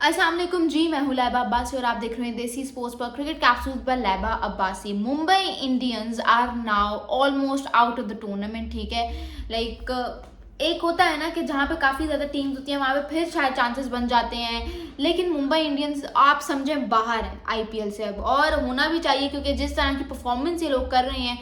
अस्सलाम वालेकुम जी, मैं हूँ लैबा अब्बासी और आप देख रहे हैं देसी स्पोर्ट्स पर क्रिकेट कैप्सूल्स पर Laiba Abbasi. Mumbai Indians are now almost out of the tournament. ठीक है, लाइक एक होता है ना कि जहाँ पे काफ़ी ज़्यादा टीम्स होती हैं वहाँ पे फिर शायद चांसेस बन जाते हैं, लेकिन मुंबई इंडियंस आप समझें बाहर है आईपीएल से अब, और होना भी चाहिए क्योंकि जिस तरह की परफॉर्मेंस ये लोग कर रहे हैं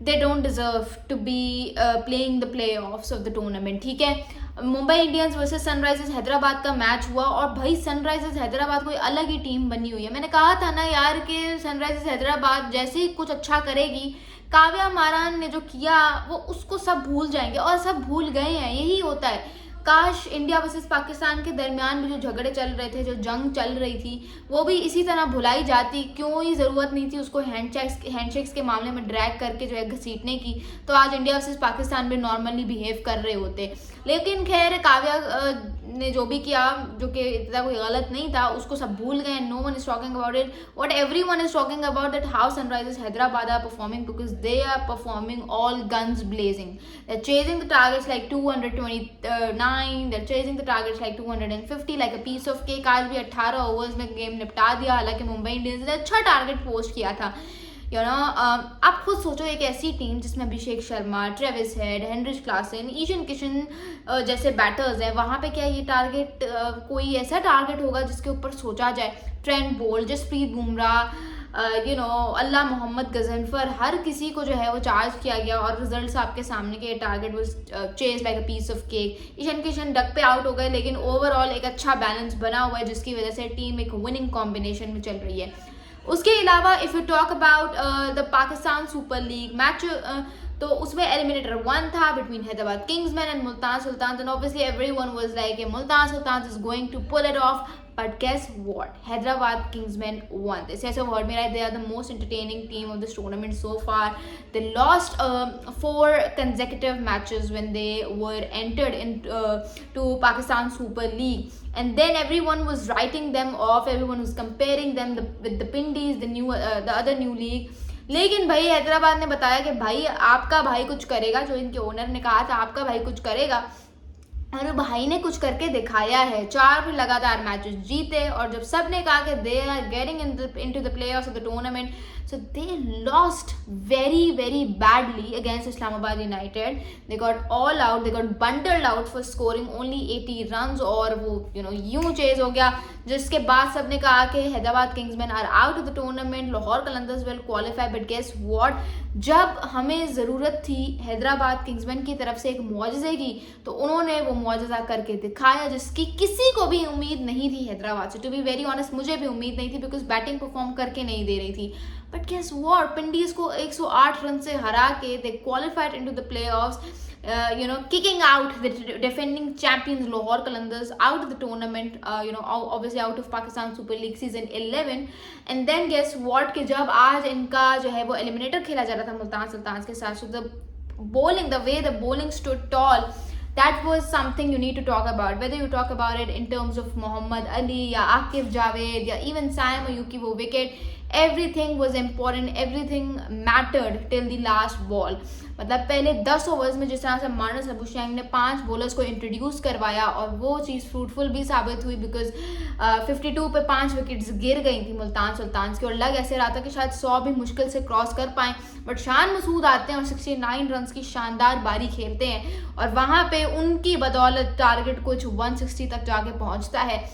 they don't deserve to be playing the playoffs of the tournament. ठीक है, Mumbai Indians versus Sunrisers Hyderabad का मैच हुआ और भाई सनराइजर्स हैदराबाद कोई अलग ही टीम बनी हुई है। मैंने कहा था ना यार कि सनराइजर्स हैदराबाद जैसे ही कुछ अच्छा करेगी, काव्या मारान ने जो किया वो उसको सब भूल जाएंगे और सब भूल गए हैं। यही होता है। काश इंडिया वर्सेस पाकिस्तान के दरमियान भी जो झगड़े चल रहे थे, जो जंग चल रही थी, वो भी इसी तरह भुलाई जाती। क्यों ही ज़रूरत नहीं थी उसको हैंडशेक्स के मामले में ड्रैग करके जो है घसीटने की, तो आज इंडिया वर्सेस पाकिस्तान भी नॉर्मली बिहेव कर रहे होते। लेकिन खैर काव्या ने जो भी किया, जो कि इतना कोई गलत नहीं था, उसको सब भूल गए। No one is talking about it. What everyone is talking about that how Sunrisers Hyderabad are performing, because they are performing all guns blazing. They're chasing the targets like 229, they're chasing the targets like 250 like a piece of cake. आज भी 18 overs में game निपटा दिया, हालांकि Mumbai Indians ने अच्छा target post किया था। आप खुद सोचो, एक ऐसी टीम जिसमें Abhishek Sharma, Travis Head, Heinrich Klaasen, Ishan Kishan जैसे बैटर्स हैं, वहाँ पे क्या ये टारगेट कोई ऐसा टारगेट होगा जिसके ऊपर सोचा जाए? ट्रेंट बोल्ट, जसप्रीत बुमराह, अल्लाह मोहम्मद गजनफर, हर किसी को जो है वो चार्ज किया गया और रिजल्ट्स आपके सामने के target was chase like a piece of cake. Ishan Kishan duck पे आउट हो गए, लेकिन ओवरऑल एक अच्छा बैलेंस बना हुआ है जिसकी वजह से टीम एक विनिंग कॉम्बिनेशन में चल रही है। उसके अलावा if you talk about the Pakistan super league match, तो उसमें एलिमिनेटर 1 था between Hyderabad Kingsmen and Multan Sultan, and obviously everyone was like Multan Sultan is going to pull it off, but guess what, Hyderabad Kingsmen won this. Yes, I've heard me right, they are the most entertaining team of this tournament so far. They lost 4 consecutive matches when they were entered to Pakistan Super League, and then everyone was writing them off, everyone was comparing them with the Pindies, the other new league. लेकिन भाई हैदराबाद ने बताया कि भाई आपका भाई कुछ करेगा, जो इनके ओनर ने कहा था आपका भाई कुछ करेगा, और भाई ने कुछ करके दिखाया है। 4 भी लगातार मैचेस जीते, और जब सब ने कहा कि they are getting into the playoffs of the tournament, so they lost very very badly against Islamabad United. They got all out, they got bundled out for scoring only 80 runs, और वो यूं चेज हो गया, जिसके बाद सब ने कहा कि Hyderabad Kingsmen are out of the tournament, Lahore Qalandars will qualify. But guess what, जब हमें ज़रूरत थी हैदराबाद किंग्समैन की तरफ से एक मुआजिज़े की, तो उन्होंने वो मुआजिज़ा करके दिखाया जिसकी किसी को भी उम्मीद नहीं थी हैदराबाद से। टू बी वेरी ऑनेस्ट, मुझे भी उम्मीद नहीं थी, बिकॉज बैटिंग परफॉर्म करके नहीं दे रही थी। बट गेस व्हाट, पिंडीज को 108 रन से हरा के they qualified into the playoffs, kicking out the defending champions Lahore Qalandars out of the tournament, obviously out of Pakistan Super League season 11. And then guess what, कि जब आज इनका जो है वो एलिमिनेटर खेला जा रहा था मुल्तान सुल्तान के साथ, so the way the bowling stood tall, that was something you need to talk about. Whether you talk about it in terms of Mohammad Ali या आकिफ जावेद या even Saim Ayuki वो wicket, everything was important, everything mattered till the last ball. मतलब पहले 10 overs में जिस तरह से मानस अबूशैंग ने 5 बॉलर्स को इंट्रोड्यूस करवाया, और वो चीज़ फ्रूटफुल भी साबित हुई, बिकॉज 52 पे 5 विकेट्स गिर गई थी मुल्तान सुल्तान की, और लग ऐसे रहा था कि शायद 100 भी मुश्किल से क्रॉस कर पाएँ। बट शान मसूद आते हैं और 69 रन की शानदार बारी खेलते हैं, और वहाँ पे उनकी बदौलत टारगेट कुछ 160 तक जाके पहुँचता है।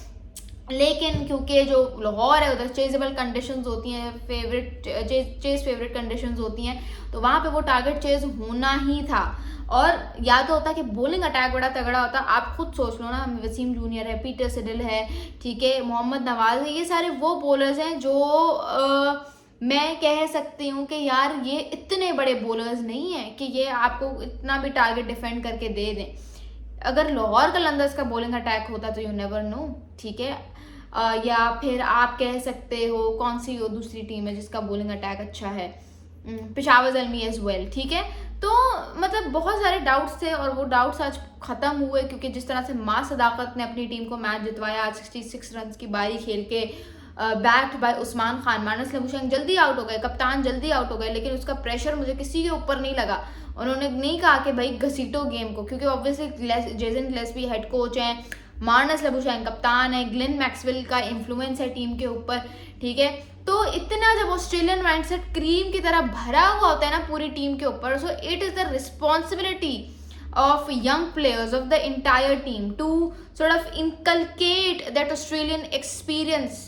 लेकिन क्योंकि जो लाहौर है उधर चेजेबल कंडीशंस होती हैं, फेवरेट कंडीशंस होती हैं, तो वहाँ पे वो टारगेट चेज होना ही था। और या तो होता कि बॉलिंग अटैक बड़ा तगड़ा होता, आप खुद सोच लो ना, वसीम जूनियर है, पीटर सिडल है, ठीक है, मोहम्मद नवाज है, ये सारे वो बॉलर्स हैं जो मैं कह सकती हूँ कि यार ये इतने बड़े बॉलर्स नहीं हैं कि ये आपको इतना भी टारगेट डिफेंड करके दे दें। अगर लाहौर कलंदर्स का बॉलिंग अटैक होता तो यू नेवर नो, ठीक है। या फिर आप कह सकते हो कौन सी वो दूसरी टीम है जिसका बॉलिंग अटैक अच्छा है, पेशावर ज़ल्मी एज वेल, ठीक है। तो मतलब बहुत सारे डाउट्स थे, और वो डाउट्स आज ख़त्म हुए, क्योंकि जिस तरह से मां सदाकत ने अपनी टीम को मैच जितवाया आज 66 रन की बारी खेल के, बैक्ड बाय उस्मान खान। मानस लबूशेंग जल्दी आउट हो गए, कप्तान जल्दी आउट हो गए, लेकिन उसका प्रेशर मुझे किसी के ऊपर नहीं लगा। उन्होंने नहीं कहा कि भाई घसीटो गेम को, क्योंकि obviously Jason Gillespie head coach हैं, मार्नस लबुशैन कप्तान है, ग्लेन मैक्सवेल का इन्फ्लुएंस है टीम के ऊपर, ठीक है। तो इतना जब ऑस्ट्रेलियन माइंडसेट क्रीम की तरह भरा हुआ होता है ना पूरी टीम के ऊपर, so it is the responsibility of young players of the entire team to sort of inculcate that Australian experience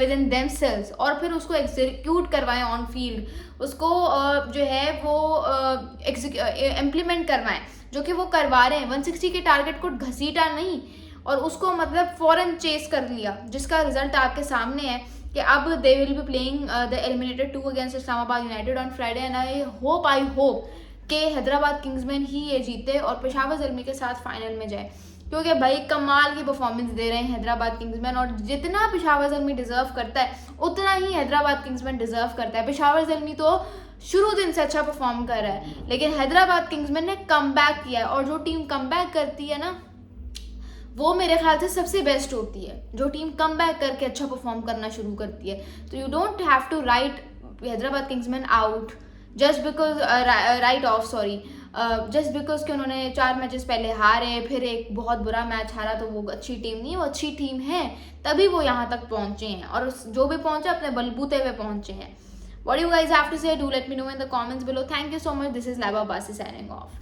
within themselves और फिर उसको execute करवाएं ऑन फील्ड, उसको जो है वो इम्प्लीमेंट करवाएं, जो कि वो करवा रहे हैं। 160 के टारगेट को घसीटा नहीं और उसको मतलब फॉरन चेस कर लिया, जिसका रिजल्ट आपके सामने है कि अब they will be playing the eliminated 2 against Islamabad United on Friday and I hope कि हैदराबाद किंग्समैन ही ये जीते और पेशावर ज़ल्मी के साथ फाइनल में जाए, क्योंकि भाई कमाल की परफॉर्मेंस दे रहे हैं हैदराबाद किंग्समैन, और जितना पेशावर ज़ल्मी डिजर्व करता है उतना ही हैदराबाद किंग्समैन डिजर्व करता है। पेशावर ज़ल्मी तो शुरू दिन से अच्छा परफॉर्म कर रहा है, लेकिन हैदराबाद किंग्समैन ने कम बैक किया है, और जो टीम कम बैक करती है ना वो मेरे ख्याल से सबसे बेस्ट होती है, जो टीम कम बैक करके अच्छा परफॉर्म करना शुरू करती है। तो you don't have to write Hyderabad Kingsmen out just because write off sorry just because कि उन्होंने 4 मैचेस पहले हारे, फिर एक बहुत बुरा मैच हारा, तो वो अच्छी टीम नहीं है, वो अच्छी टीम है, तभी वो यहाँ तक पहुँचे हैं, और जो भी पहुँचे अपने बलबूते पे पहुँचे हैं। What do you guys have to say? Do let me know in the comments below. Thank you so much. This is Laiba Abbasi signing off.